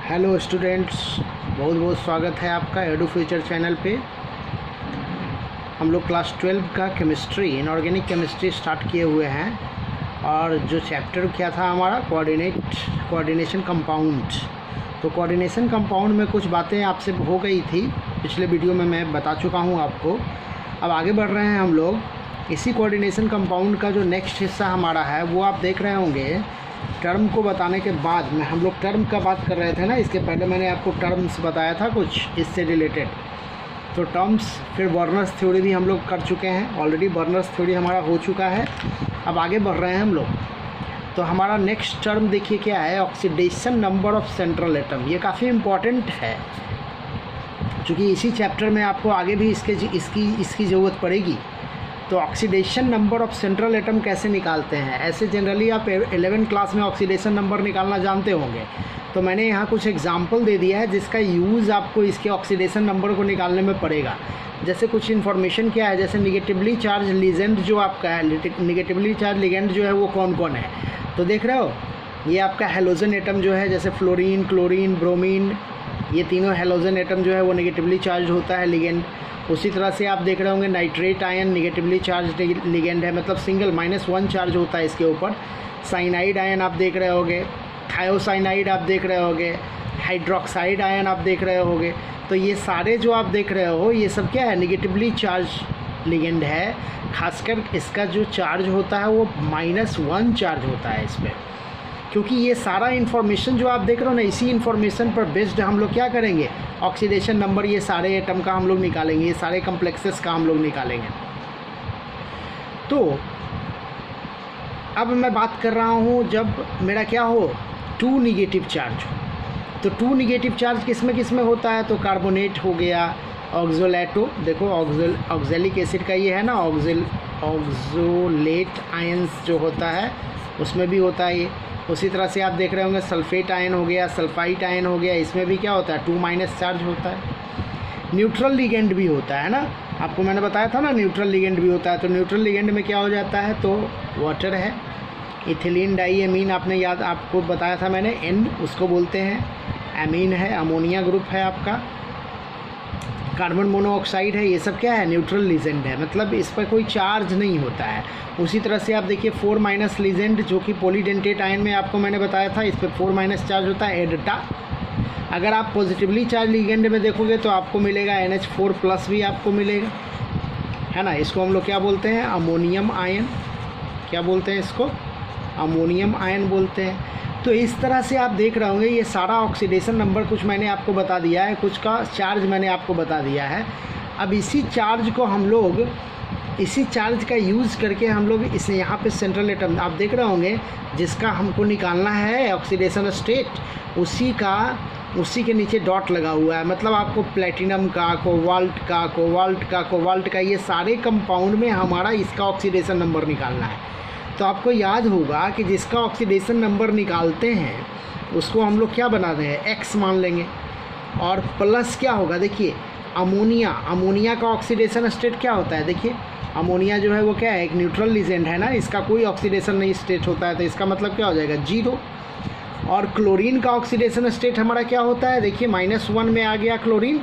Hello students, बहुत बहुत स्वागत है आपका एडू फ्यूचर चैनल पे। हम लोग क्लास 12 का केमिस्ट्री, इनऑर्गेनिक केमिस्ट्री स्टार्ट किए हुए हैं और जो चैप्टर क्या था हमारा कोऑर्डिनेशन कंपाउंड। तो कोऑर्डिनेशन कंपाउंड में कुछ बातें आपसे हो गई थी, पिछले वीडियो में मैं बता चुका हूँ आपको। अब आगे बढ़ रहे हैं हम लोग। इसी कोऑर्डिनेशन कंपाउंड का जो नेक्स्ट हिस्सा हमारा है वो आप देख रहे होंगे। टर्म को बताने के बाद में हम लोग टर्म का बात कर रहे थे ना, इसके पहले मैंने आपको टर्म्स बताया था कुछ इससे रिलेटेड। तो टर्म्स, फिर बर्नर्स थ्योरी भी हम लोग कर चुके हैं ऑलरेडी। बर्नर्स थ्योरी हमारा हो चुका है। अब आगे बढ़ रहे हैं हम लोग। तो हमारा नेक्स्ट टर्म देखिए क्या है, oxidation number of central atom. ये काफ़ी इम्पॉर्टेंट है क्योंकि इसी चैप्टर में आपको आगे भी इसकी ज़रूरत पड़ेगी। तो oxidation number of central atom कैसे निकालते हैं? ऐसे जनरली आप 11 क्लास में ऑक्सीडेशन नंबर निकालना जानते होंगे। तो मैंने यहाँ कुछ एग्जांपल दे दिया है जिसका यूज़ आपको इसके ऑक्सीडेशन नंबर को निकालने में पड़ेगा। जैसे कुछ इन्फॉर्मेशन क्या है, जैसे निगेटिवली चार्ज लिगेंड जो आपका है, निगेटिवली चार्ज लिगेंड जो है वो कौन कौन है। तो देख रहे हो, ये आपका हेलोजन एटम जो है, जैसे फ्लोरीन, क्लोरीन, ब्रोमीन, ये तीनों हेलोजन एटम जो है वो निगेटिवली चार्ज होता है लिगेंड। उसी तरह से आप देख रहे होंगे nitrate ion negatively charge ligand है, मतलब सिंगल -1 चार्ज होता है इसके ऊपर। साइनाइड आयन आप देख रहे होंगे, थायोसाइनाइड आप देख रहे होंगे, हाइड्रोक्साइड आयन आप देख रहे होंगे। तो ये सारे जो आप देख रहे हो ये सब क्या है, निगेटिवली चार्ज लिगेंड है। खासकर इसका जो चार्ज होता है वो -1 चार्ज होता है इस पर। क्योंकि ये सारा इन्फॉर्मेशन जो आप देख रहे हो ना, इसी इन्फॉर्मेशन पर बेस्ड हम लोग क्या करेंगे, ऑक्सीडेशन नंबर ये सारे एटम का हम लोग निकालेंगे, ये सारे कम्प्लेक्सेस का हम लोग निकालेंगे। तो अब मैं बात कर रहा हूँ जब मेरा क्या हो, 2 निगेटिव चार्ज हो। तो 2 निगेटिव चार्ज किस में होता है, तो कार्बोनेट हो गया, ऑक्सोलेटो, देखो ऑक्जेलिक एसिड का ये है ना, ऑक्सोलेट आयंस जो होता है उसमें भी होता है ये। उसी तरह से आप देख रहे होंगे सल्फेट आयन हो गया, सल्फाइट आयन हो गया, इसमें भी क्या होता है, 2- चार्ज होता है। न्यूट्रल लिगेंड भी होता है ना, आपको मैंने बताया था ना न्यूट्रल लिगेंड भी होता है। तो न्यूट्रल लिगेंड में क्या हो जाता है, तो वाटर है, इथिलीन डाइएमीन आपको बताया था मैंने, N उसको बोलते हैं, एमीन है, अमोनिया ग्रुप है आपका, कार्बन मोनोऑक्साइड है, ये सब क्या है, न्यूट्रल लिगेंड है, मतलब इस पर कोई चार्ज नहीं होता है। उसी तरह से आप देखिए 4- लिगेंड जो कि पॉलीडेंटेट आयन में आपको मैंने बताया था, इस पर 4- चार्ज होता है, एडटा। अगर आप पॉजिटिवली चार्ज लिगेंड में देखोगे तो आपको मिलेगा NH4+ भी आपको मिलेगा, है ना। इसको हम लोग क्या बोलते हैं, अमोनियम आयन। क्या बोलते हैं इसको, अमोनियम आयन बोलते हैं। तो इस तरह से आप देख रहे होंगे ये सारा ऑक्सीडेशन नंबर कुछ मैंने आपको बता दिया है, कुछ का चार्ज मैंने आपको बता दिया है। अब इसी चार्ज को हम लोग, इसी चार्ज का यूज़ करके हम लोग इसे यहाँ पे सेंट्रल एटम आप देख रहे होंगे जिसका हमको निकालना है ऑक्सीडेशन स्टेट, उसी के नीचे डॉट लगा हुआ है, मतलब आपको प्लेटिनम का, कोबाल्ट का ये सारे कंपाउंड में हमारा इसका ऑक्सीडेशन नंबर निकालना है। तो आपको याद होगा कि जिसका ऑक्सीडेशन नंबर निकालते हैं उसको हम लोग क्या बना दें, X मान लेंगे, और प्लस क्या होगा, देखिए अमोनिया का ऑक्सीडेशन स्टेट क्या होता है, देखिए अमोनिया जो है वो क्या है, एक न्यूट्रल लिगेंड है ना, इसका कोई ऑक्सीडेशन नहीं स्टेट होता है, तो इसका मतलब क्या हो जाएगा, 0। और क्लोरीन का ऑक्सीडेशन स्टेट हमारा क्या होता है, देखिए -1 में आ गया क्लोरीन।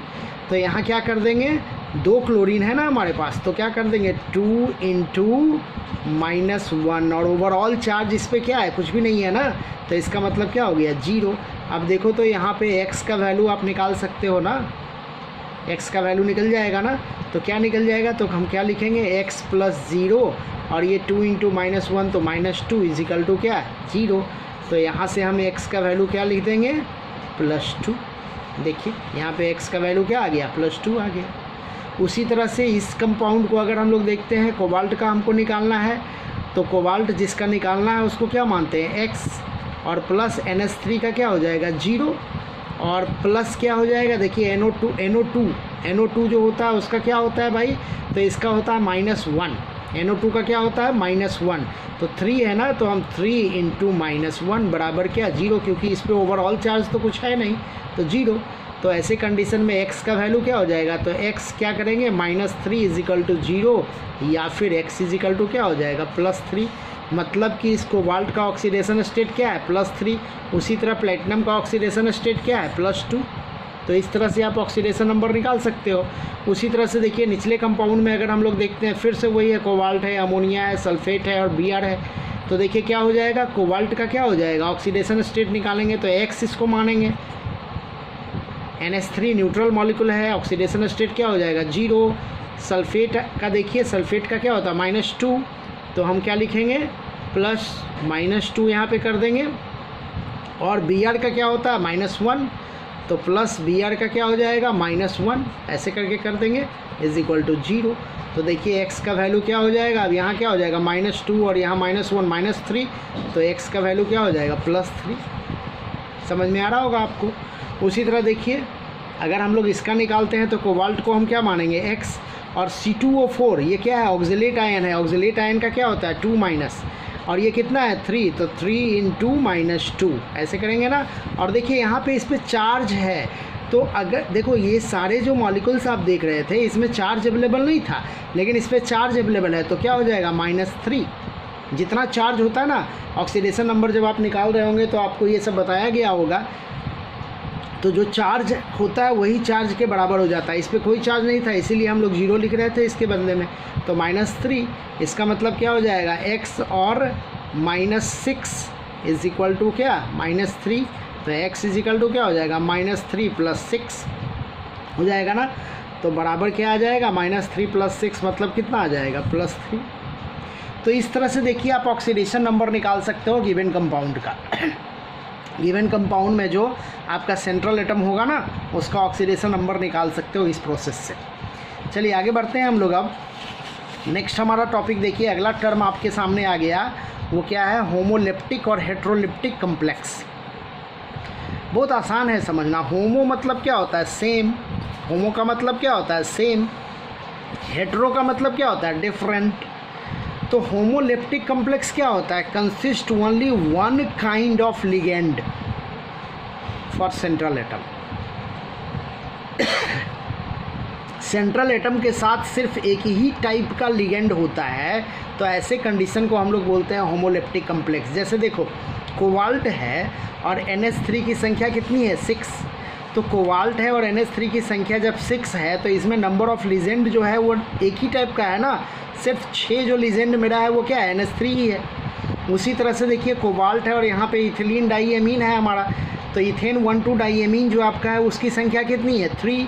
तो यहाँ क्या कर देंगे, 2 क्लोरीन है ना हमारे पास, तो क्या कर देंगे 2 × -1, और ओवरऑल चार्ज इस पर क्या है, कुछ भी नहीं है ना, तो इसका मतलब क्या हो गया, 0। अब देखो तो यहाँ पे X का वैल्यू आप निकाल सकते हो ना, X का वैल्यू निकल जाएगा ना। तो क्या निकल जाएगा, तो हम क्या लिखेंगे, X + 0, और ये 2 × -1 तो -2 = क्या है, 0। तो यहाँ से हम X का वैल्यू क्या लिख देंगे, +2। देखिए यहाँ पे X का वैल्यू क्या आ गया, +2 आ गया। उसी तरह से इस कंपाउंड को अगर हम लोग देखते हैं, कोबाल्ट का हमको निकालना है, तो कोबाल्ट जिसका निकालना है उसको क्या मानते हैं, X, और प्लस NH3 का क्या हो जाएगा, 0, और प्लस क्या हो जाएगा, देखिए NO2 जो होता है उसका क्या होता है भाई, तो इसका होता है -1, NO2 का क्या होता है, -1। तो 3 है ना, तो हम 3 × -1 बराबर क्या, 0, क्योंकि इस पर ओवरऑल चार्ज तो कुछ है नहीं, तो 0। तो ऐसे कंडीशन में X का वैल्यू क्या हो जाएगा, तो X क्या करेंगे, -3 = 0, या फिर X = क्या हो जाएगा, +3। मतलब कि इस कोबाल्ट का ऑक्सीडेशन स्टेट क्या है, +3। उसी तरह प्लेटिनम का ऑक्सीडेशन स्टेट क्या है, +2। तो इस तरह से आप ऑक्सीडेशन नंबर निकाल सकते हो। उसी तरह से देखिए निचले कंपाउंड में अगर हम लोग देखते हैं, फिर से वही है, कोबाल्ट है, अमोनिया है, सल्फेट है और Br है। तो देखिए क्या हो जाएगा, कोबाल्ट का क्या हो जाएगा, ऑक्सीडेशन स्टेट निकालेंगे तो X इसको मानेंगे। NH3 न्यूट्रल मॉलिक्यूल है, ऑक्सीडेशन स्टेट क्या हो जाएगा, 0। सल्फेट का देखिए, सल्फेट का क्या होता है, -2। तो हम क्या लिखेंगे, +-2 यहाँ पे कर देंगे। और Br का क्या होता है, -1। तो प्लस Br का क्या हो जाएगा, -1, ऐसे करके कर देंगे, = 0। तो देखिए x का वैल्यू क्या हो जाएगा, अब यहाँ क्या हो जाएगा, -2 और यहाँ -1 -3। तो x का वैल्यू क्या हो जाएगा, +3। समझ में आ रहा होगा आपको। उसी तरह देखिए अगर हम लोग इसका निकालते हैं तो कोबाल्ट को हम क्या मानेंगे, x। और C2O4 ये क्या है, ऑक्सीलेट आयन है। ऑक्सीलेट आयन का क्या होता है, 2-। और ये कितना है, 3। तो 3 × -2 ऐसे करेंगे ना। और देखिए यहाँ पे इस पर चार्ज है। तो अगर देखो ये सारे जो मॉलिक्यूल्स आप देख रहे थे इसमें चार्ज अवेलेबल नहीं था, लेकिन इस पर चार्ज अवेलेबल है। तो क्या हो जाएगा, -3। जितना चार्ज होता है ना, ऑक्सीडेशन नंबर जब आप निकाल रहे होंगे तो आपको ये सब बताया गया होगा। तो जो चार्ज होता है वही चार्ज के बराबर हो जाता है। इस पर कोई चार्ज नहीं था, इसीलिए हम लोग 0 लिख रहे थे इसके बदले में। तो -3 इसका मतलब क्या हो जाएगा, x और -6 = क्या, -3। तो x = क्या हो जाएगा, -3 + 6 हो जाएगा ना। तो बराबर क्या आ जाएगा, -3 + 6 मतलब कितना आ जाएगा, +3। तो इस तरह से देखिए आप ऑक्सीडेशन नंबर निकाल सकते हो गिवन कंपाउंड का। गिवन कंपाउंड में जो आपका सेंट्रल एटम होगा ना, उसका ऑक्सीडेशन नंबर निकाल सकते हो इस प्रोसेस से। चलिए आगे बढ़ते हैं हम लोग। अब नेक्स्ट हमारा टॉपिक देखिए, अगला टर्म आपके सामने आ गया, वो क्या है, होमोलेप्टिक और हेट्रोलिप्टिक कम्प्लेक्स। बहुत आसान है समझना। होमो मतलब क्या होता है, सेम। होमो का मतलब क्या होता है, सेम। हेट्रो का मतलब क्या होता है, डिफरेंट। तो होमोलेप्टिक कम्प्लेक्स क्या होता है, consist only one kind of ligand for central atom. Central atom के साथ सिर्फ एक ही टाइप का लिगेंड होता है। तो ऐसे कंडीशन को हम लोग बोलते हैं होमोलेप्टिक कम्प्लेक्स। जैसे देखो कोबाल्ट है और NH3 की संख्या कितनी है, 6। तो कोबाल्ट है और NH3 की संख्या जब 6 है तो इसमें नंबर ऑफ लिगेंड जो है वो एक ही टाइप का है ना। सिर्फ 6 जो लिगेंड मिला है वो क्या है, NH3 ही है। उसी तरह से देखिए कोबाल्ट है और यहाँ पे इथिलीन डाइएमीन है हमारा। तो इथेन 1,2 डाइएमीन जो आपका है उसकी संख्या कितनी है, 3।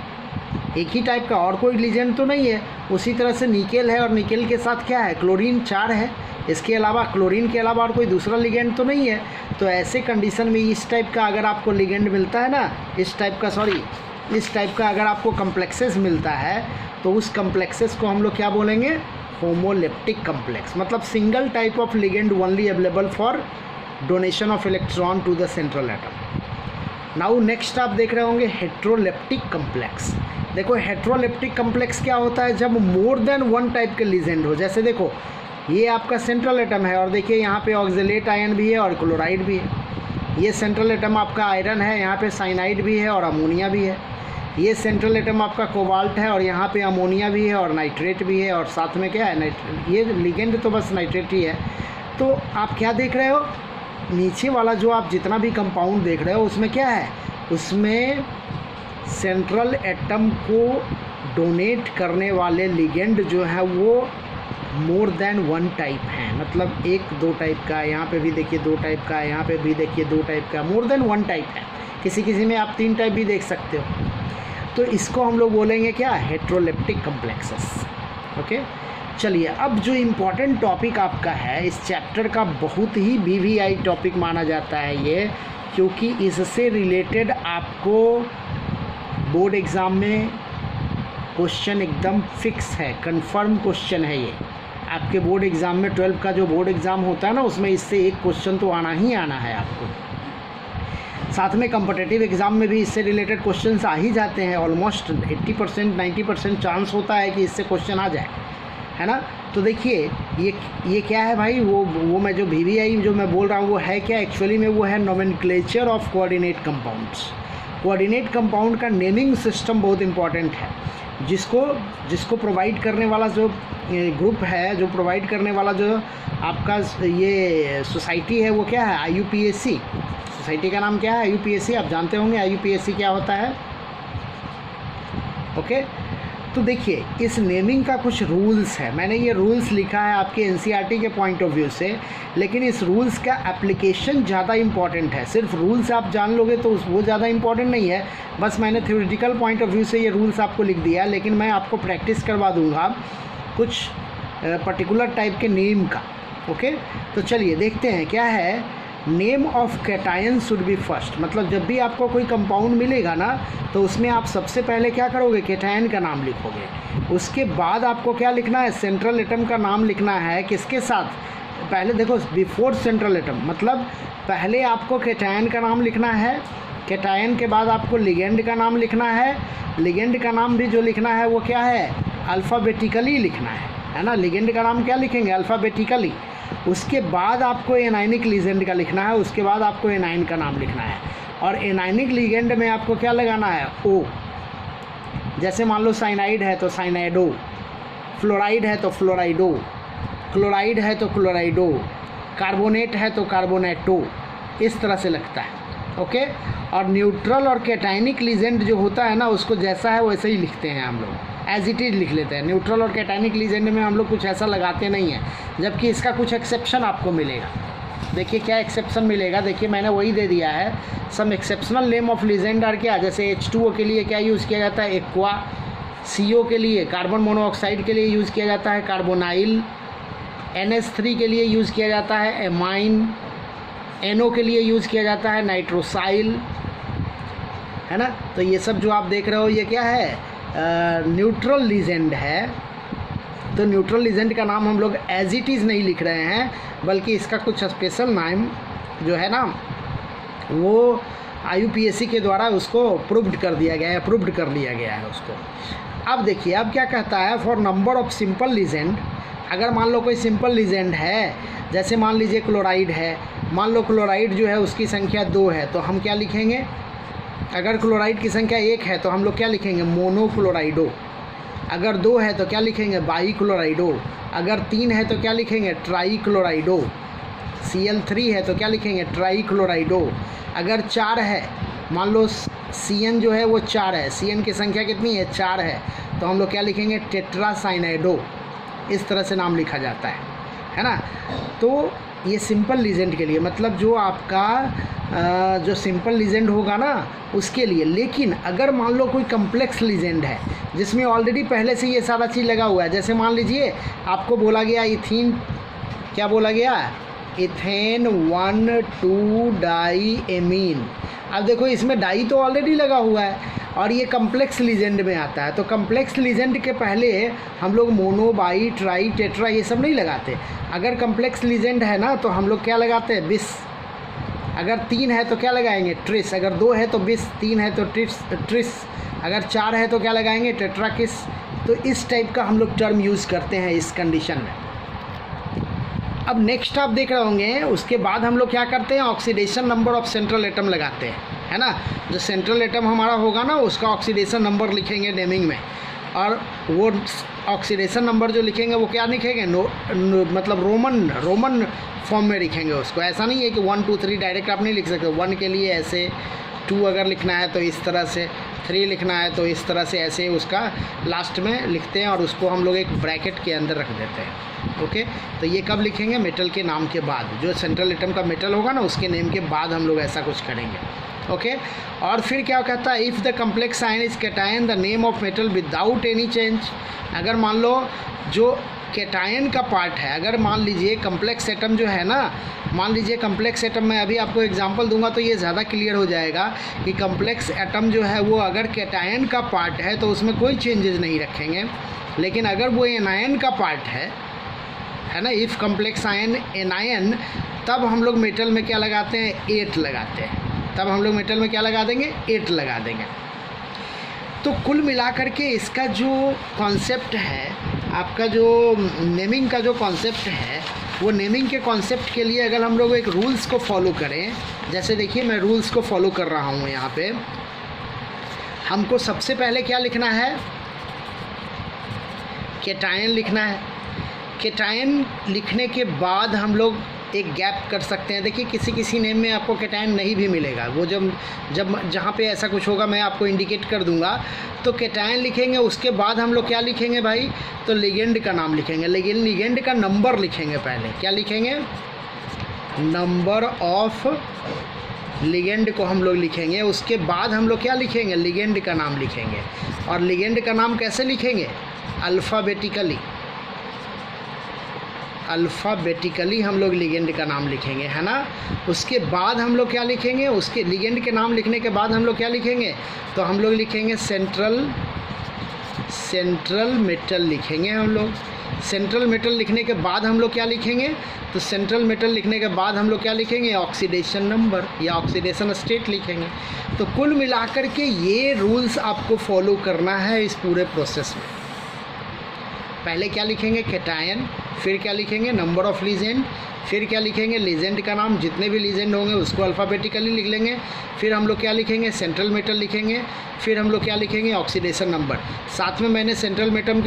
एक ही टाइप का, और कोई लिगेंड तो नहीं है। उसी तरह से निकेल है और निकेल के साथ क्या है, क्लोरीन 4 है। इसके अलावा क्लोरीन के अलावा और कोई दूसरा लिगेंड तो नहीं है। तो ऐसे कंडीशन में इस टाइप का अगर आपको लिगेंड मिलता है ना, इस टाइप का अगर आपको कम्प्लेक्सेस मिलता है तो उस कम्प्लेक्सेस को हम लोग क्या बोलेंगे, होमोलेप्टिक कम्प्लेक्स। मतलब single type of ligand only available for donation of electron to the central atom. Now next आप देख रहे होंगे हेट्रोलेप्टिक कम्प्लेक्स। देखो हेट्रोलेप्टिक कम्प्लेक्स क्या होता है, जब मोर देन वन टाइप के लिगेंड हो। जैसे देखो ये आपका सेंट्रल एटम है और देखिए यहाँ पे ऑक्सीलेट आयन भी है और क्लोराइड भी है। ये सेंट्रल एटम आपका आयरन है, यहाँ पे साइनाइड भी है और अमोनिया भी है। ये सेंट्रल एटम आपका कोबाल्ट है और यहाँ पे अमोनिया भी है और नाइट्रेट भी है और साथ में क्या है, नाइट्रेट। ये लिगेंड तो बस नाइट्रेट ही है। तो आप क्या देख रहे हो, नीचे वाला जो आप जितना भी कंपाउंड देख रहे हो उसमें क्या है, उसमें सेंट्रल एटम को डोनेट करने वाले लिगेंड जो है वो मोर देन वन टाइप है। मतलब 1-2 टाइप का, यहाँ पे भी देखिए 2 टाइप का, यहाँ पे भी देखिए 2 टाइप का, मोर देन वन टाइप है। किसी में आप 3 टाइप भी देख सकते हो। तो इसको हम लोग बोलेंगे क्या, हेट्रोलेप्टिक कम्प्लेक्सेस। ओके, चलिए अब जो इम्पोर्टेंट टॉपिक आपका है इस चैप्टर का, बहुत ही VVI टॉपिक माना जाता है ये, क्योंकि इससे रिलेटेड आपको बोर्ड एग्ज़ाम में क्वेश्चन एकदम फिक्स है, कंफर्म क्वेश्चन है ये। आपके बोर्ड एग्ज़ाम में 12 का जो बोर्ड एग्ज़ाम होता है ना, उसमें इससे एक क्वेश्चन तो आना ही आना है आपको। साथ में कॉम्पिटिटिव एग्ज़ाम में भी इससे रिलेटेड क्वेश्चंस आ ही जाते हैं। ऑलमोस्ट 80% 90% चांस होता है कि इससे क्वेश्चन आ जाए, है ना। तो देखिए ये क्या है भाई, वो मैं जो VVI जो मैं बोल रहा हूँ वो है क्या, एक्चुअली में वो है nomenclature of coordinate compounds. Coordinate compound का नेमिंग सिस्टम बहुत इंपॉर्टेंट है। जिसको प्रोवाइड करने वाला जो ग्रुप है, जो प्रोवाइड करने वाला जो आपका ये सोसाइटी है वो क्या है? IUPAC। सोसाइटी का नाम क्या है? IUPAC। आप जानते होंगे IUPAC क्या होता है। ओके, तो देखिए इस नेमिंग का कुछ रूल्स है। मैंने ये रूल्स लिखा है आपके NCERT के पॉइंट ऑफ व्यू से, लेकिन इस रूल्स का एप्लीकेशन ज़्यादा इम्पॉर्टेंट है। सिर्फ रूल्स आप जान लोगे तो वो ज़्यादा इम्पॉर्टेंट नहीं है। बस मैंने थ्योरेटिकल पॉइंट ऑफ व्यू से ये रूल्स आपको लिख दिया, लेकिन मैं आपको प्रैक्टिस करवा दूँगा कुछ पर्टिकुलर टाइप के नेम का। ओके, तो चलिए देखते हैं क्या है। Name of cation should be first. मतलब जब भी आपको कोई कंपाउंड मिलेगा ना, तो उसमें आप सबसे पहले क्या करोगे? कैटायन का नाम लिखोगे। उसके बाद आपको क्या लिखना है? सेंट्रल एटम का नाम लिखना है। किसके साथ? पहले देखो, बिफोर सेंट्रल एटम, मतलब पहले आपको कैटायन का नाम लिखना है। कैटायन के बाद आपको लिगेंड का नाम लिखना है। लिगेंड का नाम भी जो लिखना है वो क्या है? अल्फ़ाबेटिकली लिखना है ना। लिगेंड का नाम क्या लिखेंगे? अल्फ़ाबेटिकली। उसके बाद आपको एनाइनिक लिगेंड का लिखना है। उसके बाद आपको एनाइन का नाम लिखना है। और एनाइनिक लिगेंड में आपको क्या लगाना है? O। जैसे मान लो साइनाइड है तो साइनाइडो, फ्लोराइड है तो फ्लोराइडो, क्लोराइड है तो क्लोराइडो, कार्बोनेट है तो कार्बोनेटो, इस तरह से लगता है। ओके, और न्यूट्रल और कैटायनिक लिगेंड जो होता है ना, उसको जैसा है वैसे ही लिखते हैं हम लोग, एज इट इज़ लिख लेते हैं। न्यूट्रल और कैटायनिक लिगेंड में हम लोग कुछ ऐसा लगाते नहीं हैं, जबकि इसका कुछ एक्सेप्शन आपको मिलेगा। देखिए क्या एक्सेप्शन मिलेगा। देखिए मैंने वही दे दिया है। Some exceptional name of ligand are क्या? जैसे H2O के लिए क्या यूज़ किया जाता है? एक्वा। CO के लिए, कार्बन मोनोऑक्साइड के लिए यूज़ किया जाता है कार्बोनाइल। NH3 के लिए यूज़ किया जाता है एमाइन। NO के लिए यूज़ किया जाता है नाइट्रोसाइल, है ना। तो ये सब जो आप देख रहे हो ये क्या है? न्यूट्रल लिगेंड है। तो न्यूट्रल लिगेंड का नाम हम लोग एज इट इज़ नहीं लिख रहे हैं, बल्कि इसका कुछ स्पेशल नाम जो है ना वो IUPAC के द्वारा उसको प्रूव्ड कर दिया गया है, अप्रूव्ड कर लिया गया है उसको। अब देखिए अब क्या कहता है? For number of simple ligand. अगर मान लो कोई सिंपल लिगेंड है, जैसे मान लीजिए क्लोराइड है। मान लो क्लोराइड जो है उसकी संख्या 2 है, तो हम क्या लिखेंगे? अगर क्लोराइड की संख्या 1 है तो हम लोग क्या लिखेंगे? मोनोक्लोराइडो। अगर 2 है तो क्या लिखेंगे? बाईक्लोराइडो। अगर 3 है तो क्या लिखेंगे? ट्राईक्लोराइडो। Cl3 है तो क्या लिखेंगे? ट्राईक्लोराइडो। अगर 4 है, मान लो CN जो है वो 4 है, CN की संख्या कितनी है? 4 है, तो हम लोग क्या लिखेंगे? टेट्रासाइनाइडो। इस तरह से नाम लिखा जाता है ना। तो ये सिंपल लिगेंड के लिए, मतलब जो आपका जो सिंपल लिगेंड होगा ना उसके लिए। लेकिन अगर मान लो कोई कम्प्लेक्स लिगेंड है जिसमें ऑलरेडी पहले से ये सारा चीज़ लगा हुआ है, जैसे मान लीजिए आपको बोला गया इथीन, क्या बोला गया? Ethane 1,2 diamine. अब देखो इसमें डाई तो ऑलरेडी लगा हुआ है और ये कम्प्लेक्स लिगेंड में आता है। तो कम्प्लेक्स लिगेंड के पहले हम लोग मोनो, बाई, ट्राई, टेट्रा ये सब नहीं लगाते। अगर कम्प्लेक्स लिगेंड है ना तो हम लोग क्या लगाते हैं? बिस। अगर 3 है तो क्या लगाएंगे? ट्रिस। अगर 2 है तो बिस, 3 है तो ट्रिस। अगर 4 है तो क्या लगाएंगे? टेट्राकिस। तो इस टाइप का हम लोग टर्म यूज़ करते हैं इस कंडीशन में। अब नेक्स्ट आप देख रहे होंगे, उसके बाद हम लोग क्या करते हैं? Oxidation number of central atom लगाते हैं, है ना। जो सेंट्रल एटम हमारा होगा ना उसका ऑक्सीडेशन नंबर लिखेंगे नेमिंग में। और वो ऑक्सीडेशन नंबर जो लिखेंगे वो क्या लिखेंगे? मतलब रोमन फॉर्म में लिखेंगे उसको। ऐसा नहीं है कि 1 2 3 डायरेक्ट आप नहीं लिख सकते। 1 के लिए ऐसे, 2 अगर लिखना है तो इस तरह से, 3 लिखना है तो इस तरह से, ऐसे उसका लास्ट में लिखते हैं और उसको हम लोग एक ब्रैकेट के अंदर रख देते हैं। ओके, तो ये कब लिखेंगे? मेटल के नाम के बाद। जो सेंट्रल एटम का मेटल होगा ना उसके नेम के बाद हम लोग ऐसा कुछ करेंगे। ओके, और फिर क्या कहता है? If the complex ion is cation the name of metal without any change. अगर मान लो जो कैटायन का पार्ट है, अगर मान लीजिए कम्प्लेक्स एटम जो है ना, मान लीजिए कम्प्लेक्स एटम में अभी आपको एग्जांपल दूंगा तो ये ज़्यादा क्लियर हो जाएगा कि कम्प्लेक्स एटम जो है वो अगर कैटायन का पार्ट है तो उसमें कोई चेंजेस नहीं रखेंगे। लेकिन अगर वो एनायन का पार्ट है ना, इफ़ कम्प्लेक्स आयन एनायन, तब हम लोग मेटल में क्या लगाते हैं? 8 लगाते हैं। तब हम लोग मेटल में क्या लगा देंगे? 8 लगा देंगे। तो कुल मिलाकर के इसका जो कॉन्सेप्ट है, आपका जो नेमिंग का जो कॉन्सेप्ट है, वो नेमिंग के कॉन्सेप्ट के लिए अगर हम लोग एक रूल्स को फॉलो करें, जैसे देखिए मैं रूल्स को फॉलो कर रहा हूँ यहाँ पे। हमको सबसे पहले क्या लिखना है? केटायन लिखना है। केटायन लिखने के बाद हम लोग एक गैप कर सकते हैं। देखिए किसी किसी नेम में आपको केटायन नहीं भी मिलेगा, वो जब जहाँ पे ऐसा कुछ होगा मैं आपको इंडिकेट कर दूंगा। तो केटायन लिखेंगे, उसके बाद हम लोग क्या लिखेंगे भाई, तो लिगेंड का नाम लिखेंगे। लिगेंड का नंबर लिखेंगे पहले, क्या लिखेंगे, नंबर ऑफ लिगेंड को हम लोग लिखेंगे। उसके बाद हम लोग क्या लिखेंगे, लिगेंड का नाम लिखेंगे। और लिगेंड का नाम कैसे लिखेंगे, अल्फ़ाबेटिकली हम लोग लिगेंड का नाम लिखेंगे, है ना। उसके बाद हम लोग क्या लिखेंगे, उसके लिगेंड के नाम लिखने के बाद हम लोग क्या लिखेंगे, तो हम लोग लिखेंगे सेंट्रल मेटल लिखेंगे हम लोग। सेंट्रल मेटल लिखने के बाद हम लोग क्या लिखेंगे, तो सेंट्रल मेटल लिखने के बाद हम लोग क्या लिखेंगे, ऑक्सीडेशन नंबर या ऑक्सीडेशन स्टेट लिखेंगे। तो कुल मिलाकर के ये रूल्स आपको फॉलो करना है इस पूरे प्रोसेस में। पहले क्या लिखेंगे, केटायन, फिर क्या लिखेंगे, नंबर ऑफ लीजेंड, फिर क्या लिखेंगे, लीजेंड का नाम, जितने भी लीजेंड होंगे उसको अल्फ़ाबेटिकली लिख लेंगे। फिर हम लोग क्या लिखेंगे, सेंट्रल मेटल लिखेंगे। फिर हम लोग क्या लिखेंगे, ऑक्सीडेशन नंबर। साथ में मैंने सेंट्रल मेटल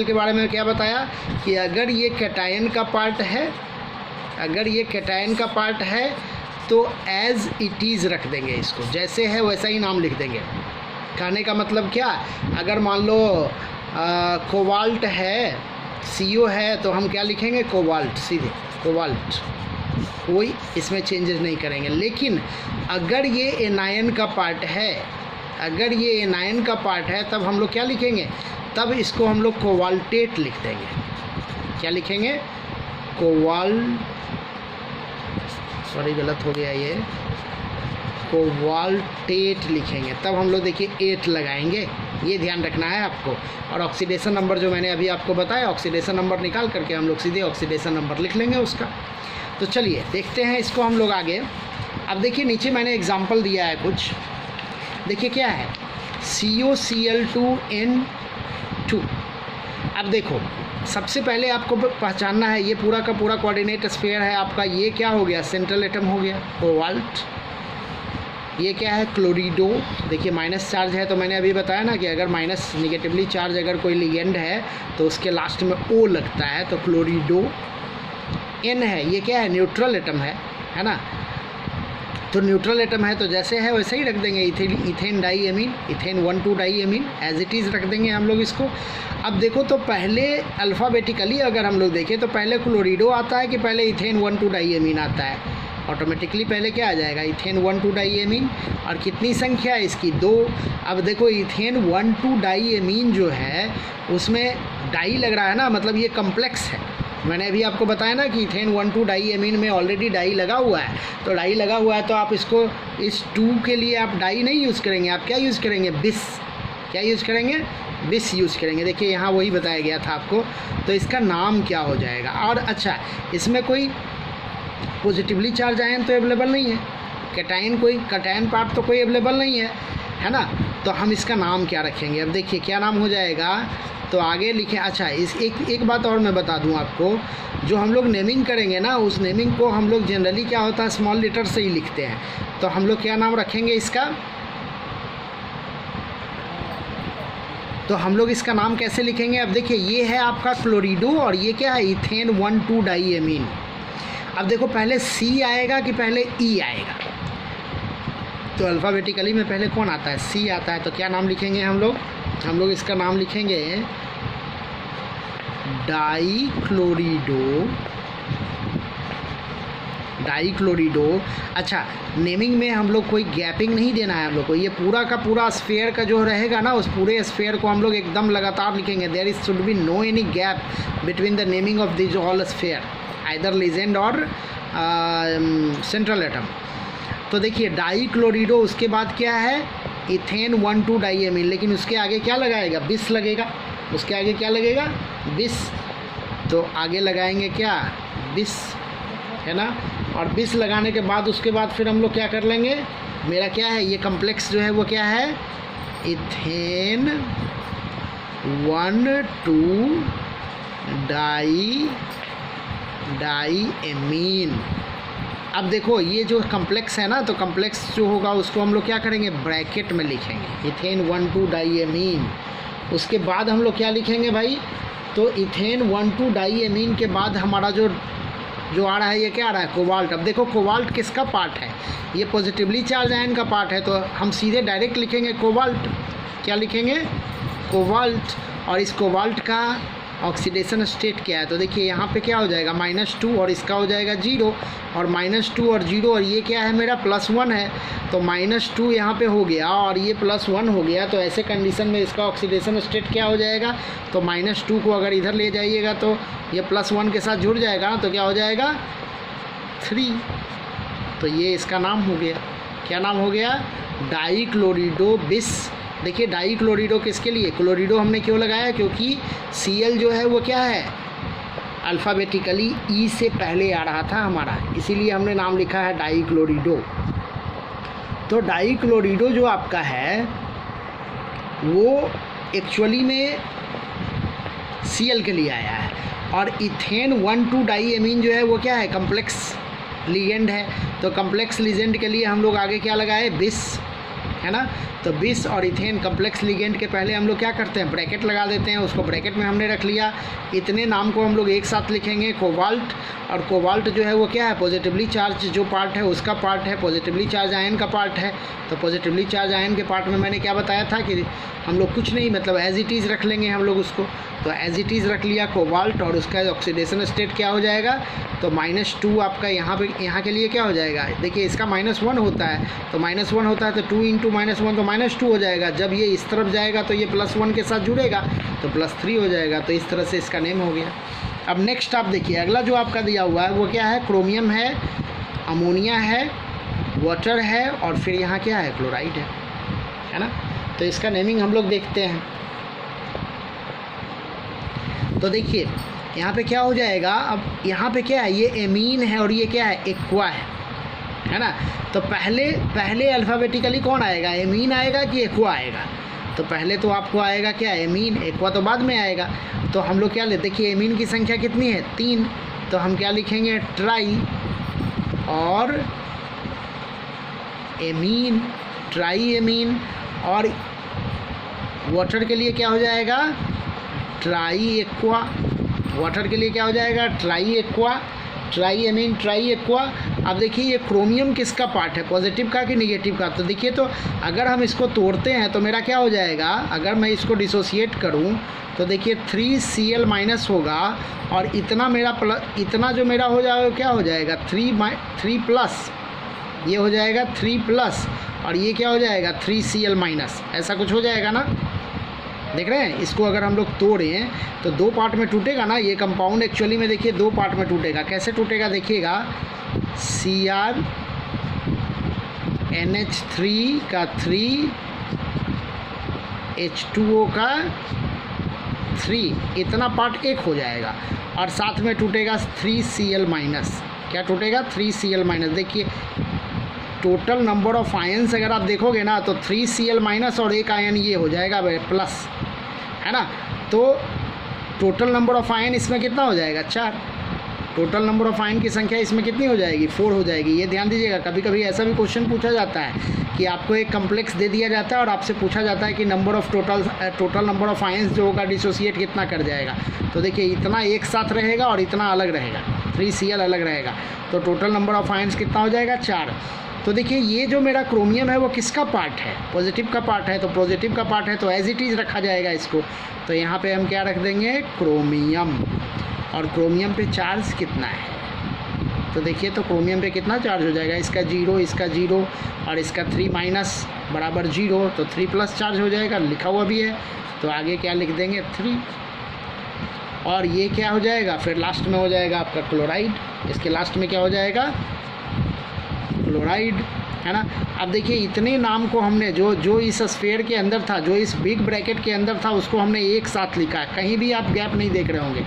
के बारे में क्या बताया कि अगर ये केटायन का पार्ट है, तो एज इट इज़ रख देंगे, इसको जैसे है वैसा ही नाम लिख देंगे। कहने का मतलब क्या, अगर मान लो कोबाल्ट है, CO है, तो हम क्या लिखेंगे, कोबाल्ट, सीधे कोबाल्ट, कोई इसमें चेंजेस नहीं करेंगे। लेकिन अगर ये एनायन का पार्ट है, तब हम लोग क्या लिखेंगे, तब इसको हम लोग कोबाल्टेट लिख देंगे। क्या लिखेंगे, गलत हो गया ये, कोबाल्टेट लिखेंगे। तब हम लोग देखिए 8 लगाएंगे, ये ध्यान रखना है आपको। और ऑक्सीडेशन नंबर जो मैंने अभी आपको बताया, ऑक्सीडेशन नंबर निकाल करके हम लोग सीधे ऑक्सीडेशन नंबर लिख लेंगे उसका। तो चलिए देखते हैं इसको हम लोग आगे। अब देखिए नीचे मैंने एग्जांपल दिया है कुछ, देखिए क्या है, COCl2N2। अब देखो सबसे पहले आपको पहचानना है, ये पूरा का पूरा कोऑर्डिनेट स्फीयर है आपका, ये क्या हो गया, सेंट्रल एटम हो गया, कोबाल्ट। ये क्या है, क्लोरिडो। देखिए माइनस चार्ज है, तो मैंने अभी बताया ना कि अगर माइनस निगेटिवली चार्ज अगर कोई लिगेंड है तो उसके लास्ट में O लगता है, तो क्लोरिडो। N है, ये क्या है, न्यूट्रल एटम है ना। तो न्यूट्रल एटम है तो जैसे है वैसे ही रख देंगे, ethane diamine, ethane 1,2 diamine as it is रख देंगे हम लोग इसको। अब देखो तो पहले अल्फ़ाबेटिकली अगर हम लोग देखें तो पहले क्लोरिडो आता है कि पहले इथेन 1,2 डाईएमीन आता है, ऑटोमेटिकली पहले क्या आ जाएगा, इथेन 1,2 डाईएमीन। और कितनी संख्या है इसकी, 2। अब देखो इथेन 1,2 डाईएमीन जो है उसमें डाई लग रहा है ना, मतलब ये कम्प्लेक्स है। मैंने अभी आपको बताया ना कि इथेन 1,2 डाईएमीन में ऑलरेडी डाई लगा हुआ है, तो डाई लगा हुआ है तो आप इसको इस 2 के लिए आप डाई नहीं यूज़ करेंगे, आप क्या यूज़ करेंगे, बिस। क्या यूज़ करेंगे, बिस यूज़ करेंगे। देखिए यहाँ वही बताया गया था आपको। तो इसका नाम क्या हो जाएगा। और अच्छा, इसमें कोई पॉजिटिवली चार्ज आयन तो अवेलेबल नहीं है, कैटायन पार्ट तो कोई अवेलेबल नहीं है ना। तो हम इसका नाम क्या रखेंगे, अब देखिए क्या नाम हो जाएगा, तो आगे लिखें। अच्छा एक बात और मैं बता दूं आपको, जो हम लोग नेमिंग करेंगे ना, उस नेमिंग को हम लोग जनरली क्या होता है, स्मॉल लेटर से ही लिखते हैं। तो हम लोग क्या नाम रखेंगे इसका, तो हम लोग इसका नाम कैसे लिखेंगे। अब देखिए ये है आपका क्लोरिडो और ये क्या है, इथेन 1,2 डाईएमीन। अब देखो पहले C आएगा कि पहले E आएगा, तो अल्फ़ाबेटिकली में पहले कौन आता है, C आता है। तो क्या नाम लिखेंगे हम लोग इसका नाम लिखेंगे डाईक्लोरिडो। अच्छा, नेमिंग में हम लोग कोई गैपिंग नहीं देना है हम लोग को, ये पूरा का पूरा स्फीयर का जो रहेगा ना, उस पूरे स्फीयर को हम लोग एकदम लगातार लिखेंगे। There is should be no any gap between the naming of this all sphere, either ligand और सेंट्रल एटम। तो देखिए डाईक्लोरिडो, उसके बाद क्या है, इथेन 1,2 डाईएमीन, लेकिन उसके आगे क्या लगाएगा, बिस लगेगा। उसके आगे क्या लगेगा, बिस। तो आगे लगाएंगे क्या, बिस, है ना। और बिस लगाने के बाद उसके बाद फिर हम लोग क्या कर लेंगे, मेरा क्या है, ये कम्प्लेक्स जो है वो क्या है, इथेन 1,2 डाईएमीन। अब देखो ये जो कम्प्लेक्स है ना, तो कम्प्लेक्स जो होगा उसको हम लोग क्या करेंगे, ब्रैकेट में लिखेंगे, इथेन 1,2 डाईएमीन। उसके बाद हम लोग क्या लिखेंगे भाई, तो इथेन 1,2 डाईएमीन के बाद हमारा जो आ रहा है ये क्या आ रहा है, कोबाल्ट। अब देखो कोबाल्ट किसका पार्ट है, ये पॉजिटिवली चार्ज आयन का पार्ट है, तो हम सीधे डायरेक्ट लिखेंगे कोबाल्ट। क्या लिखेंगे, कोबाल्ट। और इस कोबाल्ट का ऑक्सीडेशन स्टेट क्या है, तो देखिए यहाँ पे क्या हो जाएगा -2 और इसका हो जाएगा 0, और -2 और 0 और ये क्या है मेरा +1 है, तो -2 यहाँ पे हो गया और ये +1 हो गया। तो ऐसे कंडीशन में इसका ऑक्सीडेशन स्टेट क्या हो जाएगा, तो -2 को अगर इधर ले जाइएगा तो ये +1 के साथ जुड़ जाएगा ना, तो क्या हो जाएगा 3। तो ये इसका नाम हो गया, क्या नाम हो गया, डाईक्लोरिडो बिस। देखिए डाईक्लोरिडो किसके लिए, क्लोरिडो हमने क्यों लगाया, क्योंकि Cl जो है वो क्या है, अल्फ़ाबेटिकली E से पहले आ रहा था हमारा, इसीलिए हमने नाम लिखा है डाईक्लोरिडो। तो डाईक्लोरिडो जो आपका है वो एक्चुअली में Cl के लिए आया है, और इथेन 1,2 डाईएमीन जो है वो क्या है, कम्प्लेक्स लिगेंड है। तो कम्प्लेक्स लिगेंड के लिए हम लोग आगे क्या लगाए, बिस, है ना। तो बिस और इथेन कम्प्लेक्स लिगेंड के पहले हम लोग क्या करते हैं, ब्रैकेट लगा देते हैं, उसको ब्रैकेट में हमने रख लिया। इतने नाम को हम लोग एक साथ लिखेंगे, कोबाल्ट। और कोबाल्ट जो है वो क्या है, पॉजिटिवली चार्ज जो पार्ट है उसका पार्ट है, पॉजिटिवली चार्ज आयन का पार्ट है। तो पॉजिटिवली चार्ज आयन के पार्ट में मैंने क्या बताया था कि हम लोग कुछ नहीं, मतलब एज इट इज़ रख लेंगे हम लोग उसको। तो एज इट इज़ रख लिया कोबाल्ट, और उसका ऑक्सीडेशन स्टेट क्या हो जाएगा, तो -2 आपका यहाँ पे, यहाँ के लिए क्या हो जाएगा, देखिए इसका -1 होता है, तो -1 होता है तो 2 × -1 तो -2 हो जाएगा। जब ये इस तरफ जाएगा तो ये +1 के साथ जुड़ेगा तो +3 हो जाएगा। तो इस तरह से इसका नेम हो गया। अब नेक्स्ट आप देखिए, अगला जो आपका दिया हुआ है वो क्या है, क्रोमियम है, अमोनिया है, वाटर है, और फिर यहाँ क्या है, क्लोराइड है ना। तो इसका नेमिंग हम लोग देखते हैं। तो देखिए यहाँ पे क्या हो जाएगा, अब यहाँ पे क्या है, ये एमीन है और ये क्या है, एक्वा है ना। तो पहले अल्फ़ाबेटिकली कौन आएगा, एमीन आएगा कि एक्वा आएगा, तो पहले तो आपको आएगा क्या, एमीन, एक्वा तो बाद में आएगा। तो हम लोग क्या लेते, देखिए एमीन की संख्या कितनी है, 3, तो हम क्या लिखेंगे, ट्राई, और एमीन, ट्राई एमीन। और वाटर के लिए क्या हो जाएगा, ट्राई एक्वा। वाटर के लिए क्या हो जाएगा, try aqua, try amine, try aqua. अब देखिए ये क्रोमियम किसका पार्ट है, पॉजिटिव का कि निगेटिव का, तो देखिए तो अगर हम इसको तोड़ते हैं तो मेरा क्या हो जाएगा, अगर मैं इसको डिसोसिएट करूं तो देखिए 3Cl- होगा, और इतना मेरा इतना जो मेरा हो जाएगा क्या हो जाएगा, 3+, ये हो जाएगा 3+, और ये क्या हो जाएगा 3Cl-, ऐसा कुछ हो जाएगा ना। देख रहे हैं, इसको अगर हम लोग तोड़ें तो 2 पार्ट में टूटेगा ना ये कंपाउंड। एक्चुअली में देखिए 2 पार्ट में टूटेगा, कैसे टूटेगा देखिएगा, CrNH3 का 3, H2O का 3, इतना पार्ट एक हो जाएगा, और साथ में टूटेगा 3Cl-, क्या टूटेगा, 3Cl-। देखिए टोटल नंबर ऑफ आयन्स अगर आप देखोगे ना तो 3Cl- और एक आयन ये हो जाएगा प्लस, है ना। तो टोटल नंबर ऑफ आयन इसमें कितना हो जाएगा, 4। टोटल नंबर ऑफ आयन की संख्या इसमें कितनी हो जाएगी, 4 हो जाएगी। ये ध्यान दीजिएगा, कभी कभी ऐसा भी क्वेश्चन पूछा जाता है कि आपको एक कम्प्लेक्स दे दिया जाता है और आपसे पूछा जाता है कि टोटल नंबर ऑफ आयन्स जो होगा डिसोसिएट कितना कर जाएगा। तो देखिए इतना एक साथ रहेगा और इतना अलग रहेगा, 3Cl अलग रहेगा, तो टोटल नंबर ऑफ आयन्स कितना हो जाएगा, 4। तो देखिए ये जो मेरा क्रोमियम है वो किसका पार्ट है, पॉजिटिव का पार्ट है, तो पॉजिटिव का पार्ट है तो एज इट इज़ रखा जाएगा इसको। तो यहाँ पे हम क्या रख देंगे, क्रोमियम। और क्रोमियम पे चार्ज कितना है, तो देखिए तो क्रोमियम पे कितना चार्ज हो जाएगा, इसका 0, इसका 0 और इसका 3- बराबर 0, तो 3+ चार्ज हो जाएगा, लिखा हुआ भी है। तो आगे क्या लिख देंगे, 3, और ये क्या हो जाएगा, फिर लास्ट में हो जाएगा आपका क्लोराइड। इसके लास्ट में क्या हो जाएगा, क्लोराइड, है ना। अब देखिए इतने नाम को हमने जो इस स्फीयर के अंदर था, जो इस बिग ब्रैकेट के अंदर था, उसको हमने एक साथ लिखा है, कहीं भी आप गैप नहीं देख रहे होंगे।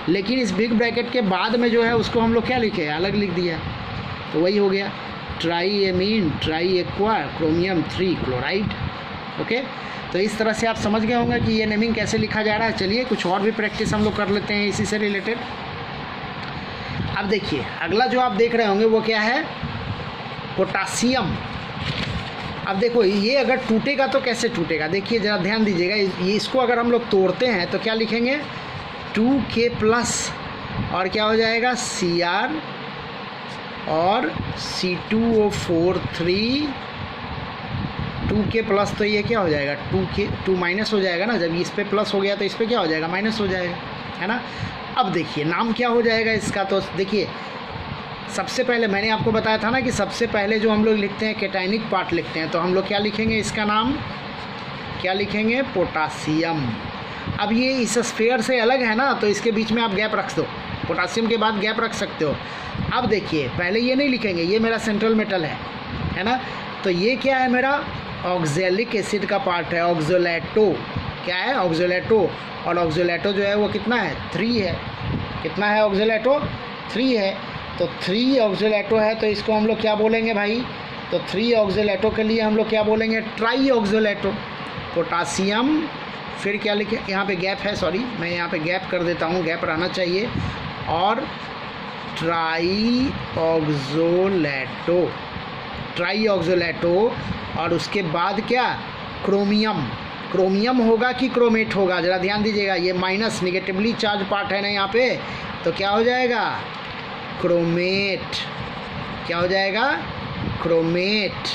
लेकिन इस बिग ब्रैकेट के बाद में जो है उसको हम लोग क्या लिखे, अलग लिख दिया, तो वही हो गया try amine, try aqua, chromium 3 chloride. Okay, तो इस तरह से आप समझ गए होंगे कि ये नेमिंग कैसे लिखा जा रहा है। चलिए कुछ और भी प्रैक्टिस हम लोग कर लेते हैं इसी से रिलेटेड। अब देखिए अगला जो आप देख रहे होंगे वो क्या है, पोटासियम। अब देखो ये अगर टूटेगा तो कैसे टूटेगा, देखिए ज़रा ध्यान दीजिएगा, ये इसको अगर हम लोग तोड़ते हैं तो क्या लिखेंगे, 2K प्लस और क्या हो जाएगा Cr और C2O4 3 2K प्लस, तो ये क्या हो जाएगा 2 माइनस हो जाएगा ना, जब इस पे प्लस हो गया तो इस पे क्या हो जाएगा माइनस हो जाएगा, है ना। अब देखिए नाम क्या हो जाएगा इसका, तो देखिए सबसे पहले मैंने आपको बताया था ना कि सबसे पहले जो हम लोग लिखते हैं कैटायनिक पार्ट लिखते हैं, तो हम लोग क्या लिखेंगे, इसका नाम क्या लिखेंगे, पोटासियम। अब ये इस स्फीयर से अलग है ना, तो इसके बीच में आप गैप रख दो, पोटासियम के बाद गैप रख सकते हो। अब देखिए पहले ये नहीं लिखेंगे, ये मेरा सेंट्रल मेटल है ना, तो ये क्या है मेरा ऑक्जेलिक एसिड का पार्ट है, ऑक्सोलेटो, क्या है ऑक्सोलेटो, और ऑक्सोलेटो जो है वो कितना है 3 है, कितना है ऑक्सोलेटो 3 है, तो 3 ऑक्सोलेटो है, तो इसको हम लोग क्या बोलेंगे भाई, तो 3 ऑक्सोलेटो के लिए हम लोग क्या बोलेंगे ट्राई ऑक्सोलेटो, पोटासियम। फिर क्या लिखे, यहाँ पे गैप है, सॉरी मैं यहाँ पे गैप कर देता हूँ, गैप रहना चाहिए, और ट्राई ऑक्सोलेटो, ट्राई ऑक्सोलेटो, और उसके बाद क्या क्रोमियम, क्रोमियम होगा कि क्रोमेट होगा, ज़रा ध्यान दीजिएगा, ये माइनस निगेटिवली चार्ज पार्ट है ना यहाँ पे, तो क्या हो जाएगा क्रोमेट, क्या हो जाएगा क्रोमेट।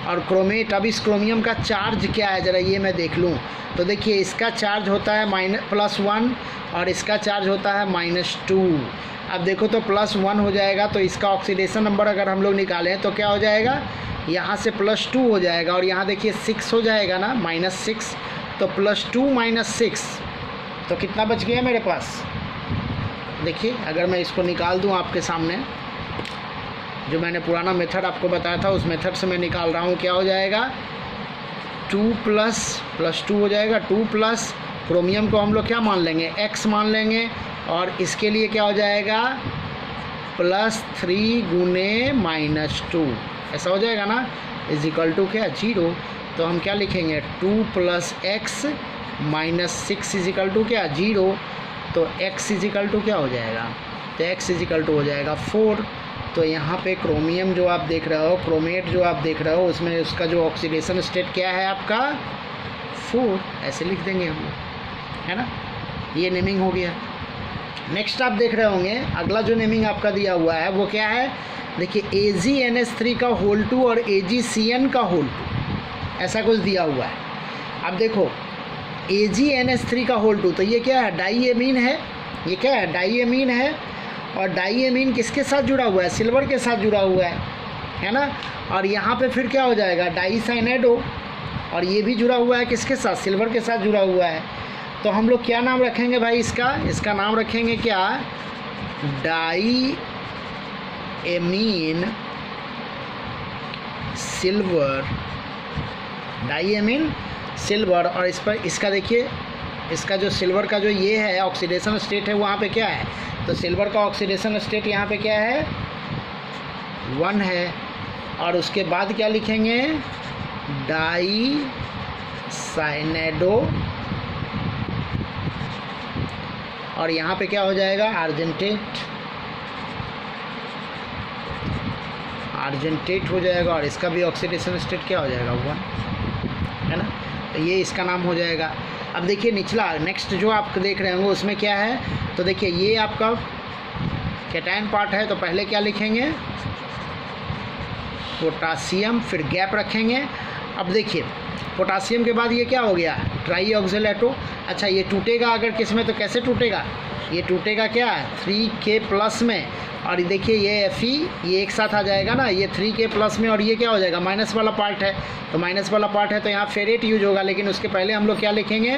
और क्रोमेट, अब इस क्रोमियम का चार्ज क्या है ज़रा ये मैं देख लूँ, तो देखिए इसका चार्ज होता है +1 और इसका चार्ज होता है -2। अब देखो तो +1 हो जाएगा, तो इसका ऑक्सीडेशन नंबर अगर हम लोग निकालें तो क्या हो जाएगा, यहाँ से +2 हो जाएगा, और यहाँ देखिए 6 हो जाएगा ना, -6, तो +2 - 6, तो कितना बच गया मेरे पास, देखिए अगर मैं इसको निकाल दूँ आपके सामने, जो मैंने पुराना मेथड आपको बताया था उस मेथड से मैं निकाल रहा हूँ, क्या हो जाएगा 2 + 2 हो जाएगा, 2 प्लस क्रोमियम को हम लोग क्या मान लेंगे x मान लेंगे, और इसके लिए क्या हो जाएगा +3 × -2, ऐसा हो जाएगा ना, = क्या 0, तो हम क्या लिखेंगे 2 + x - 6 = क्या 0, तो x = क्या हो जाएगा, तो x = हो जाएगा 4। तो यहाँ पे क्रोमियम जो आप देख रहे हो, क्रोमेट जो आप देख रहे हो, उसमें उसका जो ऑक्सीडेशन स्टेट क्या है आपका 4, ऐसे लिख देंगे हम लोग, है ना, ये नेमिंग हो गया। नेक्स्ट आप देख रहे होंगे अगला जो नेमिंग आपका दिया हुआ है वो क्या है, देखिए AgNH3 का होल 2 और AgCN का होल 2, ऐसा कुछ दिया हुआ है। अब देखो AgNH3 का होल 2, तो ये क्या है डाईएमीन है, ये क्या है डाईएमीन है, और डाईएमीन किसके साथ जुड़ा हुआ है, सिल्वर के साथ जुड़ा हुआ है ना, और यहाँ पे फिर क्या हो जाएगा डाईसाइनाइडो, और ये भी जुड़ा हुआ है किसके साथ, सिल्वर के साथ जुड़ा हुआ है, तो हम लोग क्या नाम रखेंगे भाई इसका, इसका नाम रखेंगे क्या डाईएमीन सिल्वर, डाईएमीन सिल्वर, और इस पर इसका देखिए इसका जो सिल्वर का जो ये है ऑक्सीडेशन स्टेट है वहाँ पे क्या है, तो सिल्वर का ऑक्सीडेशन स्टेट यहाँ पे क्या है 1 है, और उसके बाद क्या लिखेंगे डाईसाइनाइडो, और यहाँ पे क्या हो जाएगा आर्जेंटेट, आर्जेंटेट हो जाएगा, और इसका भी ऑक्सीडेशन स्टेट क्या हो जाएगा 1, है ना, तो ये इसका नाम हो जाएगा। अब देखिए निचला नेक्स्ट जो आप देख रहे होंगे उसमें क्या है, तो देखिए ये आपका कैटायन पार्ट है, तो पहले क्या लिखेंगे पोटासियम, फिर गैप रखेंगे। अब देखिए पोटासियम के बाद ये क्या हो गया ट्राई ऑक्सोलेटो, अच्छा ये टूटेगा अगर किस में, तो कैसे टूटेगा, ये टूटेगा क्या 3K प्लस में, और देखिए ये Fe ये एक साथ आ जाएगा ना, ये 3K प्लस में, और ये क्या हो जाएगा माइनस वाला पार्ट है, तो माइनस वाला पार्ट है तो यहाँ फेरेट यूज होगा, लेकिन उसके पहले हम लोग क्या लिखेंगे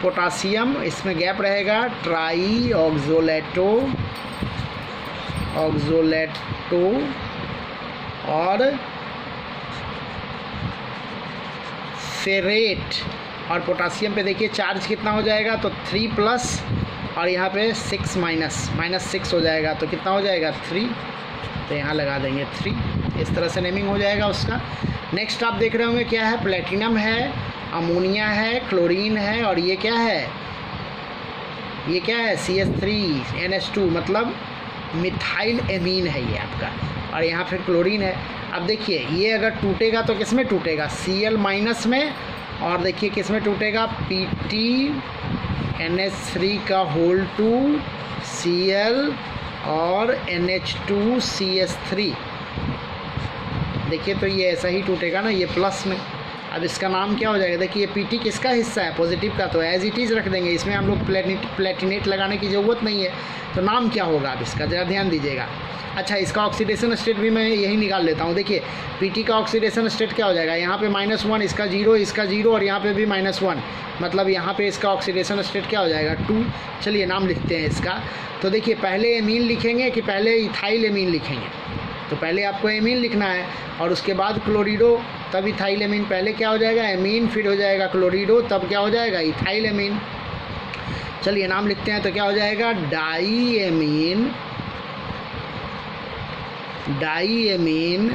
पोटासियम, इसमें गैप रहेगा ट्राई ऑक्सोलेटो, ऑक्सोलेटो, और फेरेट, और पोटासियम पे देखिए चार्ज कितना हो जाएगा, तो 3 प्लस और यहाँ पे 6 -6 हो जाएगा, तो कितना हो जाएगा 3, तो यहाँ लगा देंगे 3, इस तरह से नेमिंग हो जाएगा उसका। नेक्स्ट आप देख रहे होंगे क्या है प्लेटिनम है, अमोनिया है, क्लोरीन है, और ये क्या है, ये क्या है CH3NH2 मतलब मिथाइल एमीन है ये आपका, और यहाँ फिर क्लोरीन है। अब देखिए ये अगर टूटेगा तो किस में टूटेगा Cl- में, और देखिए किस में टूटेगा NH3 का होल 2 Cl और NH2CH3। देखिए तो ये ऐसा ही टूटेगा ना, ये प्लस में। अब इसका नाम क्या हो जाएगा? देखिए Pt किसका हिस्सा है? पॉजिटिव का, तो एज इट इज़ रख देंगे, इसमें हम लोग प्लेटिनेट लगाने की ज़रूरत नहीं है। तो नाम क्या होगा अब इसका, ज़रा ध्यान दीजिएगा। अच्छा, इसका ऑक्सीडेशन स्टेट भी मैं यही निकाल लेता हूँ। देखिए Pt का ऑक्सीडेशन स्टेट क्या हो जाएगा? यहाँ पे -1, इसका 0, इसका 0 और यहाँ पे भी -1, मतलब यहाँ पे इसका ऑक्सीडेशन स्टेट क्या हो जाएगा? 2। चलिए नाम लिखते हैं इसका। तो देखिए पहले एमीन लिखेंगे कि पहले इथाइल एमीन लिखेंगे? तो पहले आपको एमीन लिखना है और उसके बाद क्लोरीडो, तब इथाइल एमीन। पहले क्या हो जाएगा? एमीन, फिर हो जाएगा क्लोरीडो, तब क्या हो जाएगा? Ethyl amine. चलिए नाम लिखते हैं। तो क्या हो जाएगा? डाईएमीन, डाईएमीन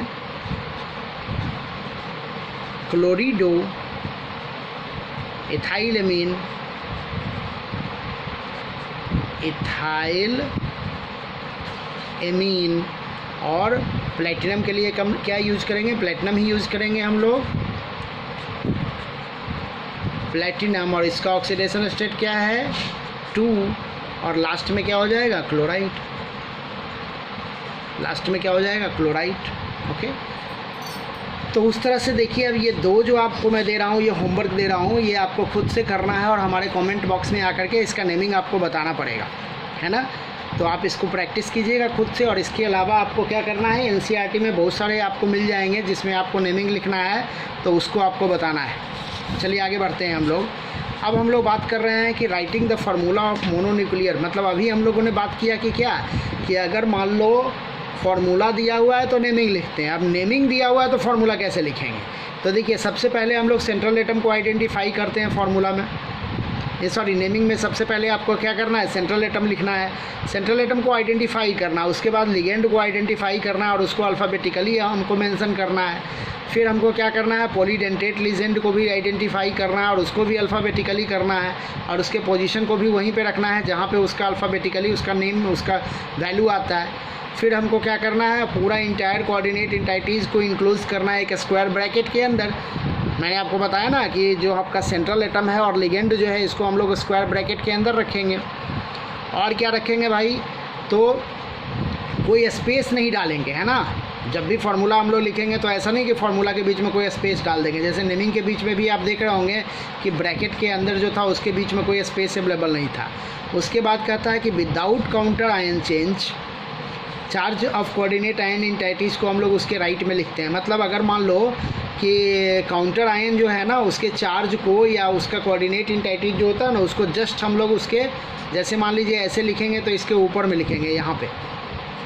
क्लोरीडो इथाइल एमीन, इथाइल एमीन। और प्लेटिनम के लिए कम क्या यूज़ करेंगे? प्लेटिनम ही यूज़ करेंगे हम लोग, प्लेटिनम। और इसका ऑक्सीडेशन स्टेट क्या है? 2। और लास्ट में क्या हो जाएगा? क्लोराइड। लास्ट में क्या हो जाएगा? क्लोराइड। ओके, तो उस तरह से देखिए। अब ये दो जो आपको मैं दे रहा हूँ, ये होमवर्क दे रहा हूँ, ये आपको खुद से करना है और हमारे कमेंट बॉक्स में आकर के इसका नेमिंग आपको बताना पड़ेगा, है ना। तो आप इसको प्रैक्टिस कीजिएगा खुद से। और इसके अलावा आपको क्या करना है, एनसीईआरटी में बहुत सारे आपको मिल जाएंगे जिसमें आपको नेमिंग लिखना है, तो उसको आपको बताना है। चलिए आगे बढ़ते हैं हम लोग। अब हम लोग बात कर रहे हैं कि writing the formula of mononuclear. मतलब अभी हम लोगों ने बात किया कि क्या, कि अगर मान लो फार्मूला दिया हुआ है तो नेमिंग लिखते हैं। अब नेमिंग दिया हुआ है तो फार्मूला कैसे लिखेंगे? तो देखिए सबसे पहले हम लोग सेंट्रल एटम को आइडेंटिफाई करते हैं फार्मूला में, सॉरी नेमिंग में। सबसे पहले आपको क्या करना है? सेंट्रल एटम लिखना है, सेंट्रल एटम को आइडेंटिफाई करना, उसके बाद लिगेंड को आइडेंटिफाई करना और उसको अल्फ़ाबेटिकली हमको मेंशन करना है। फिर हमको क्या करना है? पॉलीडेंटेट लिगेंड को भी आइडेंटिफाई करना है और उसको भी अल्फ़ाबेटिकली करना है और उसके पोजीशन को भी वहीं पे रखना है जहाँ पे उसका अल्फ़ाबेटिकली उसका नेम, उसका वैल्यू आता है। फिर हमको क्या करना है? पूरा इंटायर कोऑर्डिनेट इंटाइटीज़ को इंक्लूड करना है एक स्क्वायर ब्रैकेट के अंदर। मैंने आपको बताया ना कि जो आपका सेंट्रल एटम है और लिगेंड जो है, इसको हम लोग स्क्वायर ब्रैकेट के अंदर रखेंगे। और क्या रखेंगे भाई? तो कोई स्पेस नहीं डालेंगे, है ना। जब भी फार्मूला हम लोग लिखेंगे तो ऐसा नहीं कि फार्मूला के बीच में कोई स्पेस डाल देंगे। जैसे नेमिंग के बीच में भी आप देख रहे होंगे कि ब्रैकेट के अंदर जो था उसके बीच में कोई स्पेस अवेलेबल नहीं था। उसके बाद कहता है कि without counter ion change charge of coordinate ion entities को हम लोग उसके राइट में लिखते हैं। मतलब अगर मान लो कि काउंटर आयन जो है ना, उसके चार्ज को या उसका कोऑर्डिनेट इंटाइटीज जो होता है ना, उसको जस्ट हम लोग उसके, जैसे मान लीजिए ऐसे लिखेंगे तो इसके ऊपर में लिखेंगे, यहाँ पे,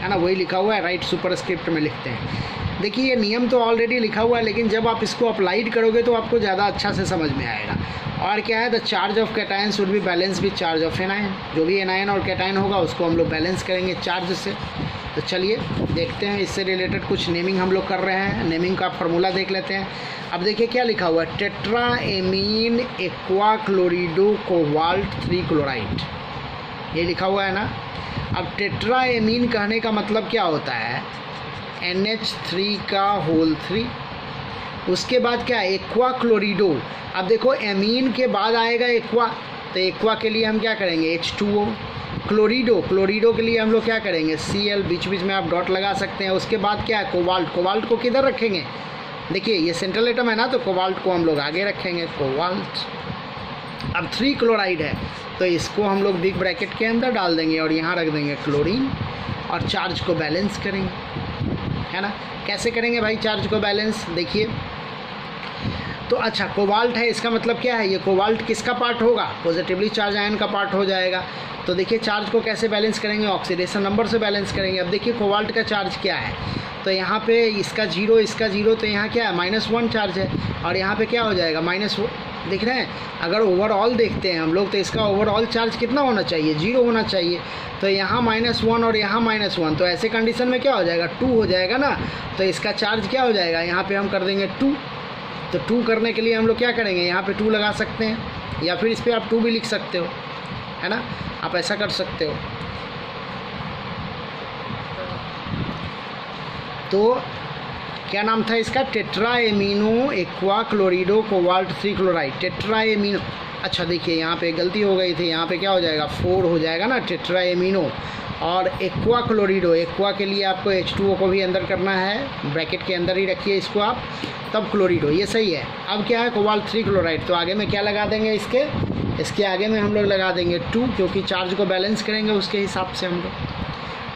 है ना, वही लिखा हुआ है, राइट सुपरस्क्रिप्ट में लिखते हैं। देखिए ये नियम तो ऑलरेडी लिखा हुआ है, लेकिन जब आप इसको अप्लाइड करोगे तो आपको ज़्यादा अच्छा से समझ में आएगा। और क्या है? The charge of cation should be balance with charge of anion. जो भी एनायन और कैटायन होगा उसको हम लोग बैलेंस करेंगे चार्ज से। तो चलिए देखते हैं, इससे रिलेटेड कुछ नेमिंग हम लोग कर रहे हैं। नेमिंग का फार्मूला देख लेते हैं। अब देखिए क्या लिखा हुआ है, tetra ammine aqua chlorido cobalt 3 chloride, ये लिखा हुआ है ना। अब टेट्रा एमीन कहने का मतलब क्या होता है? NH3 का होल 3, उसके बाद क्या है? एक्वा क्लोरिडो। अब देखो एमीन के बाद आएगा एक्वा, तो एक्वा के लिए हम क्या करेंगे? H2O। क्लोरिडो, क्लोरिडो के लिए हम लोग क्या करेंगे? Cl, बीच बीच में आप डॉट लगा सकते हैं। उसके बाद क्या है? कोबाल्ट। कोबाल्ट को किधर रखेंगे? देखिए ये सेंट्रल एटम है ना, तो कोबाल्ट को हम लोग आगे रखेंगे, कोबाल्ट। अब 3 क्लोराइड है तो इसको हम लोग बिग ब्रैकेट के अंदर डाल देंगे और यहाँ रख देंगे क्लोरीन और चार्ज को बैलेंस करेंगे, है ना। कैसे करेंगे भाई चार्ज को बैलेंस? देखिए तो अच्छा कोबाल्ट है, इसका मतलब क्या है? ये कोबाल्ट किसका पार्ट होगा? पॉजिटिवली चार्ज आयन का पार्ट हो जाएगा। तो देखिए चार्ज को कैसे बैलेंस करेंगे? ऑक्सीडेशन नंबर से बैलेंस करेंगे। अब देखिए कोबाल्ट का चार्ज क्या है? तो यहाँ पे इसका 0, इसका 0, तो यहाँ क्या है? -1 चार्ज है। और यहाँ पे क्या हो जाएगा? -1, देख रहे हैं। अगर ओवरऑल देखते हैं हम लोग तो इसका ओवरऑल चार्ज कितना होना चाहिए? 0 होना चाहिए। तो यहाँ -1 और यहाँ -1, तो ऐसे कंडीशन में क्या हो जाएगा? 2 हो जाएगा ना। तो इसका चार्ज क्या हो जाएगा? यहाँ पे हम कर देंगे 2। तो 2 करने के लिए हम लोग क्या करेंगे? यहाँ पे 2 लगा सकते हैं, या फिर इस पर आप 2 भी लिख सकते हो, है ना। आप ऐसा कर सकते हो। तो क्या नाम था इसका? Tetra amino aqua chlorido cobalt 3 chloride. Tetra amino, अच्छा देखिए यहाँ पे गलती हो गई थी, यहाँ पे क्या हो जाएगा 4 हो जाएगा ना, टेट्रा एमिनो। और एक्वा क्लोरिडो, एक्वा के लिए आपको H2O को भी अंदर करना है, ब्रैकेट के अंदर ही रखिए इसको आप, तब क्लोरिडो, ये सही है। अब क्या है कोबाल्ट 3 क्लोराइड, तो आगे में क्या लगा देंगे इसके आगे में हम लोग लगा देंगे 2, क्योंकि चार्ज को बैलेंस करेंगे उसके हिसाब से हम लोग।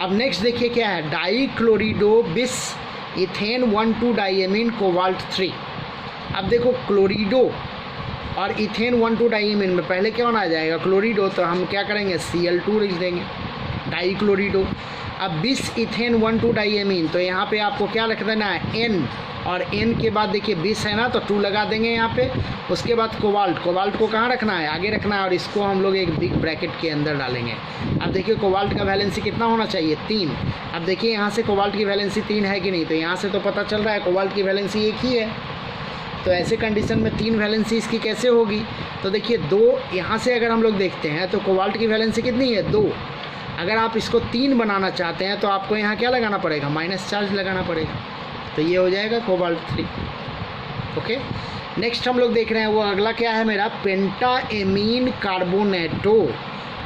अब नेक्स्ट देखिए क्या है, डाई क्लोरिडो बिस इथेन 1,2 डाइएमीन कोबाल्ट 3। अब देखो क्लोरिडो और इथेन 1,2 डाइएमीन में पहले क्या होना आ जाएगा क्लोरिडो, तो हम क्या करेंगे Cl2 लिख देंगे, डाई क्लोरिडो। अब बिस इथेन 1,2 डाइएमीन, तो यहाँ पे आपको क्या लिख देना है N, और N के बाद देखिए बिस है ना तो 2 लगा देंगे यहाँ पे। उसके बाद कोबाल्ट, कोबाल्ट को कहाँ रखना है, आगे रखना है, और इसको हम लोग एक बिग ब्रैकेट के अंदर डालेंगे। अब देखिए कोबाल्ट का वैलेंसी कितना होना चाहिए 3। अब देखिए यहाँ से कोबाल्ट की वैलेंसी 3 है कि नहीं, तो यहाँ से तो पता चल रहा है कोबाल्ट की वैलेंसी 1 ही है, तो ऐसे कंडीशन में 3 वैलेंसी इसकी कैसे होगी। तो देखिए 2 यहाँ से अगर हम लोग देखते हैं तो कोबाल्ट की वैलेंसी कितनी है 2। अगर आप इसको 3 बनाना चाहते हैं तो आपको यहाँ क्या लगाना पड़ेगा, माइनस चार्ज लगाना पड़ेगा, तो ये हो जाएगा कोबाल्ट 3। ओके, नेक्स्ट हम लोग देख रहे हैं वो अगला क्या है मेरा, पेंटाएमीन कार्बोनेटो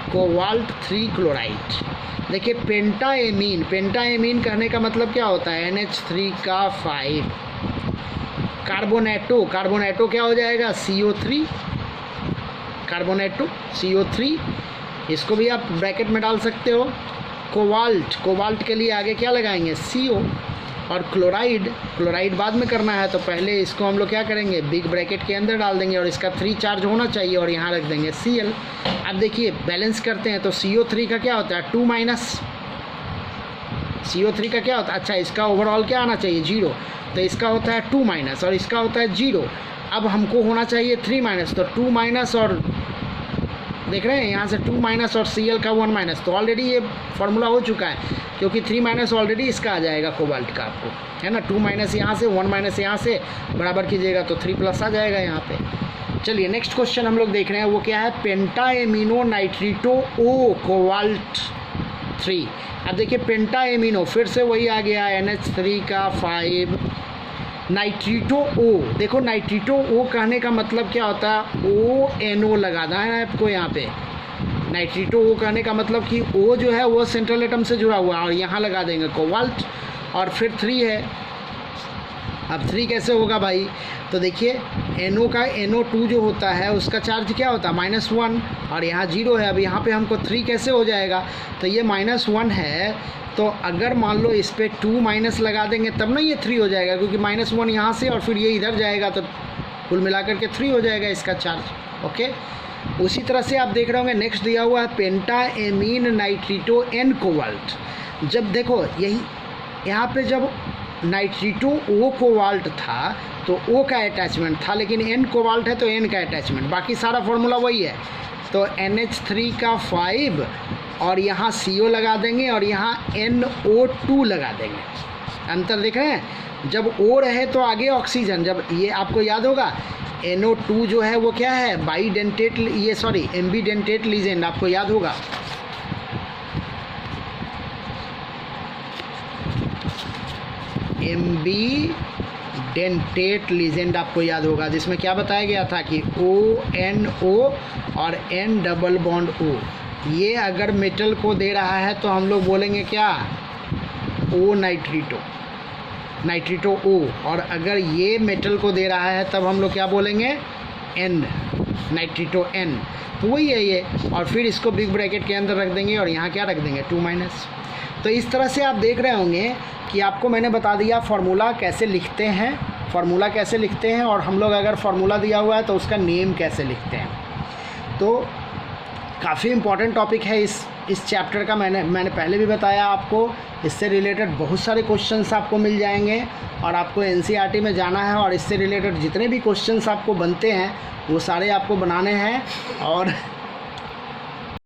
कोबाल्ट 3 क्लोराइड। देखिए पेंटाएमीन, पेंटाएमीन कहने का मतलब क्या होता है NH3 का 5। कार्बोनेटो, कार्बोनेटो क्या हो जाएगा CO3, कार्बोनेटो CO3, इसको भी आप ब्रैकेट में डाल सकते हो। कोबाल्ट, कोबाल्ट के लिए आगे क्या लगाएंगे CO, और क्लोराइड, क्लोराइड बाद में करना है, तो पहले इसको हम लोग क्या करेंगे बिग ब्रैकेट के अंदर डाल देंगे, और इसका 3 चार्ज होना चाहिए, और यहाँ रख देंगे Cl। अब देखिए बैलेंस करते हैं तो CO3 का क्या होता है 2 माइनस, CO3 का क्या होता है, अच्छा इसका ओवरऑल क्या आना चाहिए 0, तो इसका होता है 2 माइनस, और इसका होता है 0। अब हमको होना चाहिए 3 माइनस, तो 2 माइनस, और देख रहे हैं यहाँ से 2 माइनस और Cl का 1 माइनस, तो ऑलरेडी ये फार्मूला हो चुका है, क्योंकि 3 माइनस ऑलरेडी इसका आ जाएगा कोबाल्ट का आपको, है ना। 2 माइनस यहाँ से 1 माइनस यहाँ से बराबर कीजिएगा तो 3 प्लस आ जाएगा यहाँ पे। चलिए नेक्स्ट क्वेश्चन हम लोग देख रहे हैं वो क्या है, पेंटाएमिनो नाइट्रिटो ओ कोबाल्ट 3। अब देखिए पेंटाएमिनो फिर से वही आ गया NH3 का 5, नाइट्रिटो ओ, देखो नाइट्रिटो ओ कहने का मतलब क्या होता है ONO लगाना है आपको यहाँ पे। नाइट्रिटो ओ कहने का मतलब कि O जो है वो सेंट्रल एटम से जुड़ा हुआ है, और यहाँ लगा देंगे कोबाल्ट, और फिर 3 है। अब 3 कैसे होगा भाई, तो देखिए NO का NO2 जो होता है उसका चार्ज क्या होता है -1, और यहाँ 0 है। अब यहाँ पे हमको 3 कैसे हो जाएगा, तो ये -1 है, तो अगर मान लो इस पर 2 माइनस लगा देंगे तब ना ये 3 हो जाएगा, क्योंकि -1 यहाँ से और फिर ये इधर जाएगा, तो कुल मिलाकर के 3 हो जाएगा इसका चार्ज। ओके, उसी तरह से आप देख रहे होंगे नेक्स्ट दिया हुआ है पेंटाएमीन नाइट्रिटो N कोबाल्ट। जब देखो यही यहाँ पे जब नाइट्रिटो O कोबाल्ट था तो O का अटैचमेंट था, लेकिन N कोबाल्ट है तो N का अटैचमेंट, बाकी सारा फॉर्मूला वही है। तो NH3 का 5 और यहाँ CO लगा देंगे, और यहाँ NO2 लगा देंगे। अंतर देख रहे हैं, जब O रहे तो आगे ऑक्सीजन, जब ये आपको याद होगा NO2 जो है वो क्या है बाईडेंटेट, ये सॉरी एम्बीडेंटेट लीजेंड, आपको याद होगा। एम्बीडेंटेट लीजेंड आपको याद होगा, जिसमें क्या बताया गया था कि ONO और N डबल बॉन्ड O, ये अगर मेटल को दे रहा है तो हम लोग बोलेंगे क्या O नाइट्रिटो, नाइट्रिटो O, और अगर ये मेटल को दे रहा है तब हम लोग क्या बोलेंगे N, नाइट्रिटो N। तो वही है ये, और फिर इसको बिग ब्रैकेट के अंदर रख देंगे, और यहाँ क्या रख देंगे 2 माइनस। तो इस तरह से आप देख रहे होंगे कि आपको मैंने बता दिया फार्मूला कैसे लिखते हैं, फार्मूला कैसे लिखते हैं, और हम लोग अगर फार्मूला दिया हुआ है तो उसका नेम कैसे लिखते हैं। तो काफ़ी इम्पॉर्टेंट टॉपिक है इस चैप्टर का, मैंने पहले भी बताया आपको। इससे रिलेटेड बहुत सारे क्वेश्चंस आपको मिल जाएंगे, और आपको NCERT में जाना है, और इससे रिलेटेड जितने भी क्वेश्चंस आपको बनते हैं वो सारे आपको बनाने हैं, और